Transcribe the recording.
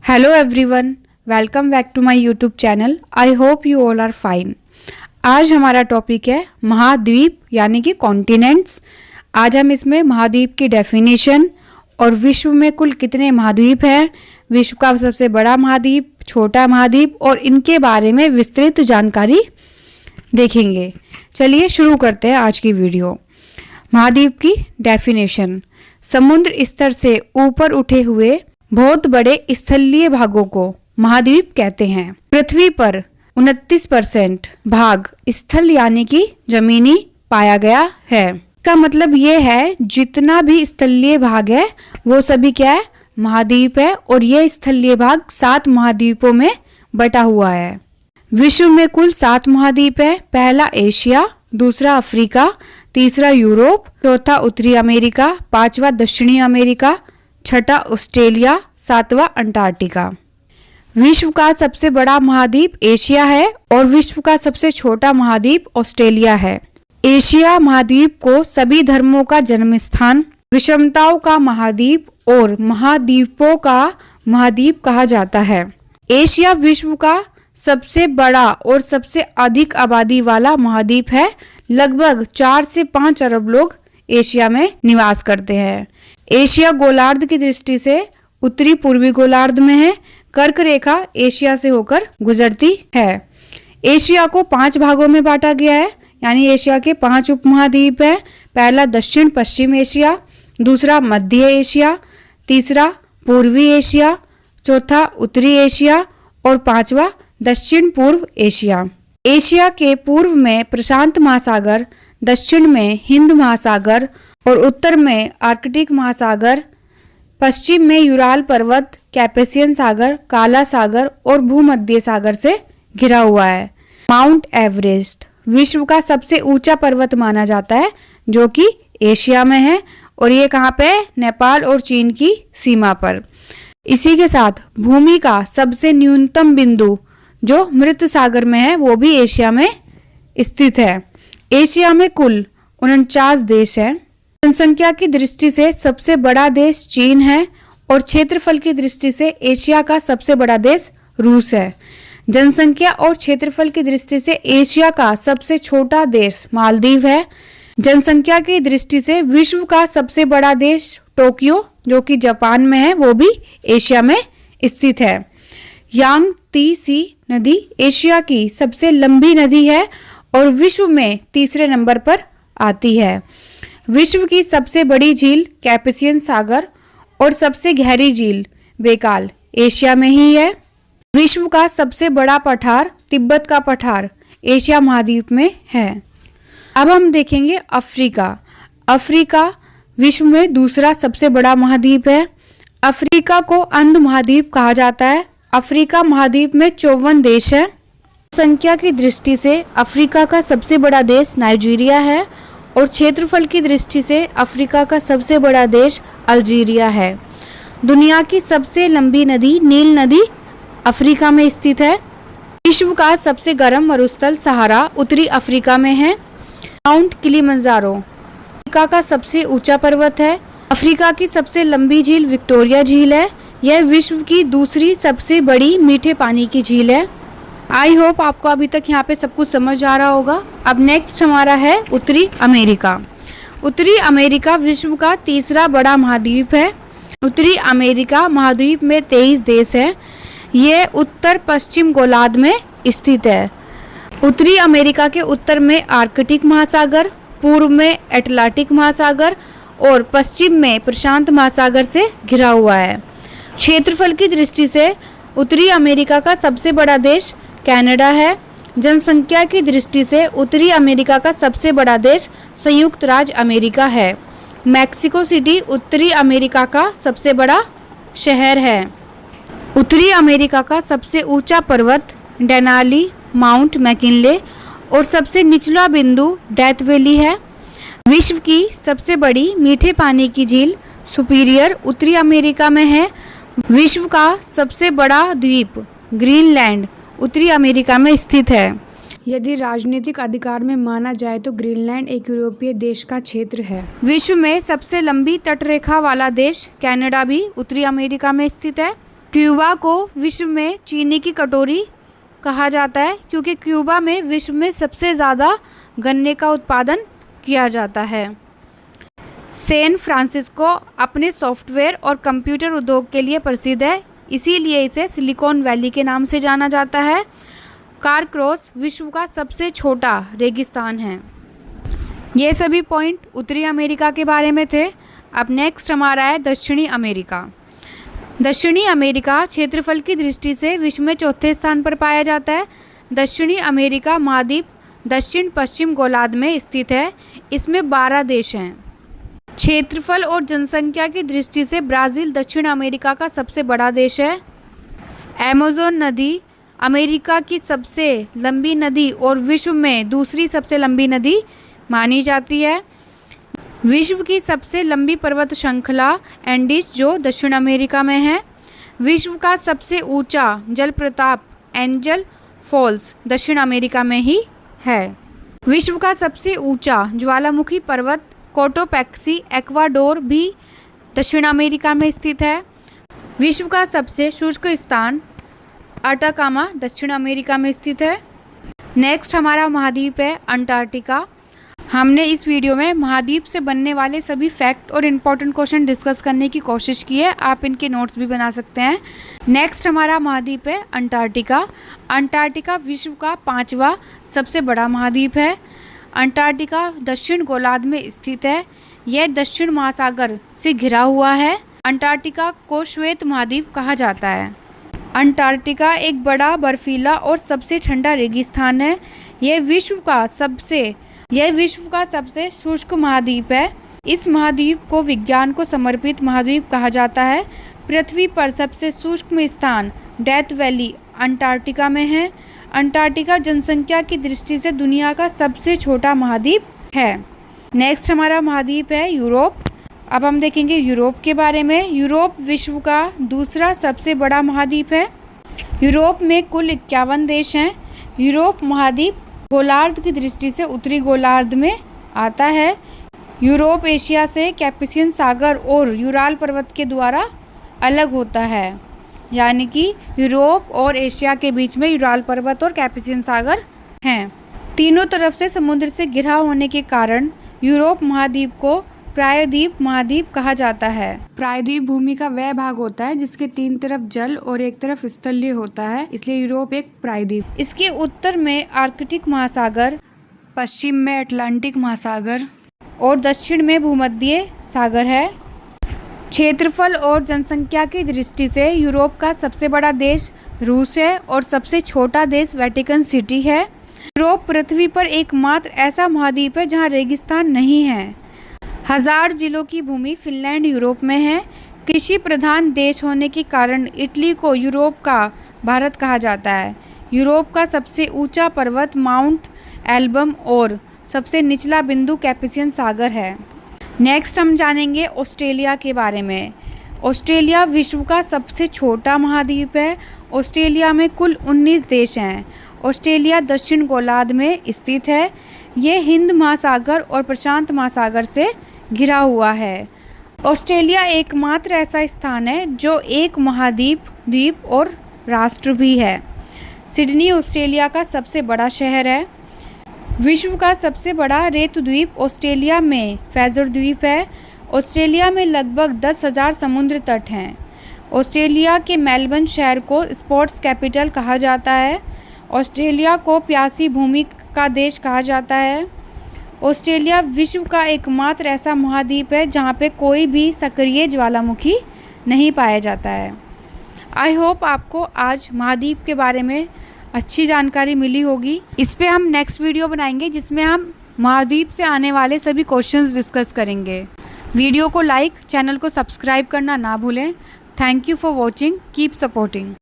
Hello everyone, welcome back to my YouTube channel. I hope you all are fine. आज हमारा topic है महाद्वीप यानी कि कॉन्टिनेंट्स। आज हम इसमें महाद्वीप की डेफिनेशन और विश्व में कुल कितने महाद्वीप हैं, विश्व का सबसे बड़ा महाद्वीप, छोटा महाद्वीप और इनके बारे में विस्तृत जानकारी देखेंगे। चलिए शुरू करते हैं आज की वीडियो। महाद्वीप की डेफिनेशन: समुद्र स्तर से ऊपर उठे हुए बहुत बड़े स्थलीय भागों को महाद्वीप कहते हैं। पृथ्वी पर 29% भाग स्थल यानी कि जमीनी पाया गया है। इसका मतलब ये है जितना भी स्थलीय भाग है वो सभी क्या है, महाद्वीप है। और ये स्थलीय भाग 7 महाद्वीपों में बटा हुआ है। विश्व में कुल 7 महाद्वीप है। पहला एशिया, दूसरा अफ्रीका, तीसरा यूरोप, चौथा उत्तरी अमेरिका, पांचवा दक्षिणी अमेरिका, छठा ऑस्ट्रेलिया, सातवां अंटार्कटिका। विश्व का सबसे बड़ा महाद्वीप एशिया है और विश्व का सबसे छोटा महाद्वीप ऑस्ट्रेलिया है। एशिया महाद्वीप को सभी धर्मों का जन्म स्थान, विषमताओं का महाद्वीप और महाद्वीपों का महाद्वीप कहा जाता है। एशिया विश्व का सबसे बड़ा और सबसे अधिक आबादी वाला महाद्वीप है। लगभग 4 से 5 अरब लोग एशिया में निवास करते हैं। एशिया गोलार्ध की दृष्टि से उत्तरी पूर्वी गोलार्ध में है। कर्क रेखा एशिया से होकर गुजरती है। एशिया को 5 भागों में बांटा गया है, यानी एशिया के 5 उपमहाद्वीप हैं। पहला दक्षिण पश्चिम एशिया, दूसरा मध्य एशिया, तीसरा पूर्वी एशिया, चौथा उत्तरी एशिया और पांचवा दक्षिण पूर्व एशिया। एशिया के पूर्व में प्रशांत महासागर, दक्षिण में हिंद महासागर और उत्तर में आर्कटिक महासागर, पश्चिम में यूराल पर्वत, कैस्पियन सागर, काला सागर और भूमध्य सागर से घिरा हुआ है। माउंट एवरेस्ट विश्व का सबसे ऊंचा पर्वत माना जाता है, जो कि एशिया में है और ये कहाँ पे, नेपाल और चीन की सीमा पर। इसी के साथ भूमि का सबसे न्यूनतम बिंदु जो मृत सागर में है वो भी एशिया में स्थित है। एशिया में कुल 49 देश हैं। जनसंख्या की दृष्टि से सबसे बड़ा देश चीन है और क्षेत्रफल की दृष्टि से एशिया का सबसे बड़ा देश रूस है। जनसंख्या और क्षेत्रफल की दृष्टि से एशिया का सबसे छोटा देश मालदीव है। जनसंख्या की दृष्टि से विश्व का सबसे बड़ा देश टोक्यो, जो कि जापान में है, वो भी एशिया में स्थित है। यांगत्से नदी एशिया की सबसे लंबी नदी है और विश्व में तीसरे नंबर पर आती है। विश्व की सबसे बड़ी झील कैस्पियन सागर और सबसे गहरी झील बैकाल एशिया में ही है। विश्व का सबसे बड़ा पठार तिब्बत का पठार एशिया महाद्वीप में है। अब हम देखेंगे अफ्रीका। अफ्रीका विश्व में दूसरा सबसे बड़ा महाद्वीप है। अफ्रीका को अंध महाद्वीप कहा जाता है। अफ्रीका महाद्वीप में 54 देश हैं। संख्या की दृष्टि से अफ्रीका का सबसे बड़ा देश नाइजीरिया है और क्षेत्रफल की दृष्टि से अफ्रीका का सबसे बड़ा देश अल्जीरिया है। दुनिया की सबसे लंबी नदी नील नदी अफ्रीका में स्थित है। विश्व का सबसे गर्म मरुस्थल सहारा उत्तरी अफ्रीका में है। माउंट किलिमंजारो अफ्रीका का सबसे ऊंचा पर्वत है। अफ्रीका की सबसे लंबी झील विक्टोरिया झील है। यह विश्व की दूसरी सबसे बड़ी मीठे पानी की झील है। आई होप आपको अभी तक यहाँ पे सब कुछ समझ आ रहा होगा। अब नेक्स्ट हमारा है उत्तरी अमेरिका। उत्तरी अमेरिका विश्व का तीसरा बड़ा महाद्वीप है। उत्तरी अमेरिका महाद्वीप में 23 देश हैं। ये उत्तर पश्चिम गोलार्ध में स्थित है। उत्तरी अमेरिका के उत्तर में आर्कटिक महासागर, पूर्व में अटलांटिक महासागर और पश्चिम में प्रशांत महासागर से घिरा हुआ है। क्षेत्रफल की दृष्टि से उत्तरी अमेरिका का सबसे बड़ा देश कनाडा है। जनसंख्या की दृष्टि से उत्तरी अमेरिका का सबसे बड़ा देश संयुक्त राज्य अमेरिका है। मैक्सिको सिटी उत्तरी अमेरिका का सबसे बड़ा शहर है। उत्तरी अमेरिका का सबसे ऊंचा पर्वत डेनाली माउंट मैकिनले और सबसे निचला बिंदु डेथ वैली है। विश्व की सबसे बड़ी मीठे पानी की झील सुपीरियर उत्तरी अमेरिका में है। विश्व का सबसे बड़ा द्वीप ग्रीनलैंड उत्तरी अमेरिका में स्थित है। यदि राजनीतिक अधिकार में माना जाए तो ग्रीनलैंड एक यूरोपीय देश का क्षेत्र है। विश्व में सबसे लंबी तटरेखा वाला देश कनाडा भी उत्तरी अमेरिका में स्थित है। क्यूबा को विश्व में चीनी की कटोरी कहा जाता है क्योंकि क्यूबा में विश्व में सबसे ज़्यादा गन्ने का उत्पादन किया जाता है। सैन फ्रांसिस्को अपने सॉफ्टवेयर और कंप्यूटर उद्योग के लिए प्रसिद्ध है, इसीलिए इसे सिलिकॉन वैली के नाम से जाना जाता है। कारक्रोस विश्व का सबसे छोटा रेगिस्तान है। ये सभी पॉइंट उत्तरी अमेरिका के बारे में थे। अब नेक्स्ट हमारा है दक्षिणी अमेरिका। दक्षिणी अमेरिका क्षेत्रफल की दृष्टि से विश्व में चौथे स्थान पर पाया जाता है। दक्षिणी अमेरिका महाद्वीप दक्षिण पश्चिम गोलार्ध में स्थित है। इसमें 12 देश हैं। क्षेत्रफल और जनसंख्या की दृष्टि से ब्राज़ील दक्षिण अमेरिका का सबसे बड़ा देश है। अमेज़न नदी अमेरिका की सबसे लंबी नदी और विश्व में दूसरी सबसे लंबी नदी मानी जाती है। विश्व की सबसे लंबी पर्वत श्रृंखला एंडीज जो दक्षिण अमेरिका में है। विश्व का सबसे ऊंचा जलप्रपात एंजल फॉल्स दक्षिण अमेरिका में ही है। विश्व का सबसे ऊंचा ज्वालामुखी पर्वत कोटोपैक्सी इक्वाडोर भी दक्षिण अमेरिका में स्थित है। विश्व का सबसे शुष्क स्थान अटाकामा दक्षिण अमेरिका में स्थित है। नेक्स्ट हमारा महाद्वीप है अंटार्कटिका। हमने इस वीडियो में महाद्वीप से बनने वाले सभी फैक्ट और इम्पॉर्टेंट क्वेश्चन डिस्कस करने की कोशिश की है, आप इनके नोट्स भी बना सकते हैं। नेक्स्ट हमारा महाद्वीप है अंटार्कटिका। अंटार्कटिका विश्व का 5वां सबसे बड़ा महाद्वीप है। अंटार्कटिका दक्षिण गोलार्ध में स्थित है। यह दक्षिण महासागर से घिरा हुआ है। अंटार्कटिका को श्वेत महाद्वीप कहा जाता है। अंटार्कटिका एक बड़ा बर्फीला और सबसे ठंडा रेगिस्तान है। यह विश्व का सबसे शुष्क महाद्वीप है। इस महाद्वीप को विज्ञान को समर्पित महाद्वीप कहा जाता है। पृथ्वी पर सबसे शुष्क स्थान डेथ वैली अंटार्कटिका में है। अंटार्कटिका जनसंख्या की दृष्टि से दुनिया का सबसे छोटा महाद्वीप है। नेक्स्ट हमारा महाद्वीप है यूरोप। अब हम देखेंगे यूरोप के बारे में। यूरोप विश्व का दूसरा सबसे बड़ा महाद्वीप है। यूरोप में कुल 51 देश हैं। यूरोप महाद्वीप गोलार्ध की दृष्टि से उत्तरी गोलार्ध में आता है। यूरोप एशिया से कैस्पियन सागर और यूराल पर्वत के द्वारा अलग होता है, यानी कि यूरोप और एशिया के बीच में यूराल पर्वत और कैस्पियन सागर हैं। तीनों तरफ से समुद्र से घिरा होने के कारण यूरोप महाद्वीप को प्रायद्वीप महाद्वीप कहा जाता है। प्रायद्वीप भूमि का वह भाग होता है जिसके 3 तरफ जल और एक तरफ स्थलीय होता है, इसलिए यूरोप एक प्रायद्वीप। इसके उत्तर में आर्कटिक महासागर, पश्चिम में अटलांटिक महासागर और दक्षिण में भूमध्य सागर है। क्षेत्रफल और जनसंख्या की दृष्टि से यूरोप का सबसे बड़ा देश रूस है और सबसे छोटा देश वेटिकन सिटी है। यूरोप पृथ्वी पर एकमात्र ऐसा महाद्वीप है जहां रेगिस्तान नहीं है। 1000 जिलों की भूमि फिनलैंड यूरोप में है। कृषि प्रधान देश होने के कारण इटली को यूरोप का भारत कहा जाता है। यूरोप का सबसे ऊंचा पर्वत माउंट एल्बम और सबसे निचला बिंदु कैस्पियन सागर है। नेक्स्ट हम जानेंगे ऑस्ट्रेलिया के बारे में। ऑस्ट्रेलिया विश्व का सबसे छोटा महाद्वीप है। ऑस्ट्रेलिया में कुल 19 देश हैं। ऑस्ट्रेलिया दक्षिण गोलार्ध में स्थित है। ये हिंद महासागर और प्रशांत महासागर से घिरा हुआ है। ऑस्ट्रेलिया एकमात्र ऐसा स्थान है जो एक महाद्वीप, द्वीप और राष्ट्र भी है। सिडनी ऑस्ट्रेलिया का सबसे बड़ा शहर है। विश्व का सबसे बड़ा रेत द्वीप ऑस्ट्रेलिया में फ्रेजर द्वीप है। ऑस्ट्रेलिया में लगभग 10,000 समुद्र तट हैं। ऑस्ट्रेलिया के मेलबर्न शहर को स्पोर्ट्स कैपिटल कहा जाता है। ऑस्ट्रेलिया को प्यासी भूमि का देश कहा जाता है। ऑस्ट्रेलिया विश्व का एकमात्र ऐसा महाद्वीप है जहाँ पे कोई भी सक्रिय ज्वालामुखी नहीं पाया जाता है। आई होप आपको आज महाद्वीप के बारे में अच्छी जानकारी मिली होगी। इस पे हम नेक्स्ट वीडियो बनाएंगे जिसमें हम महाद्वीप से आने वाले सभी क्वेश्चंस डिस्कस करेंगे। वीडियो को लाइक, चैनल को सब्सक्राइब करना ना भूलें। Thank you for watching, keep supporting.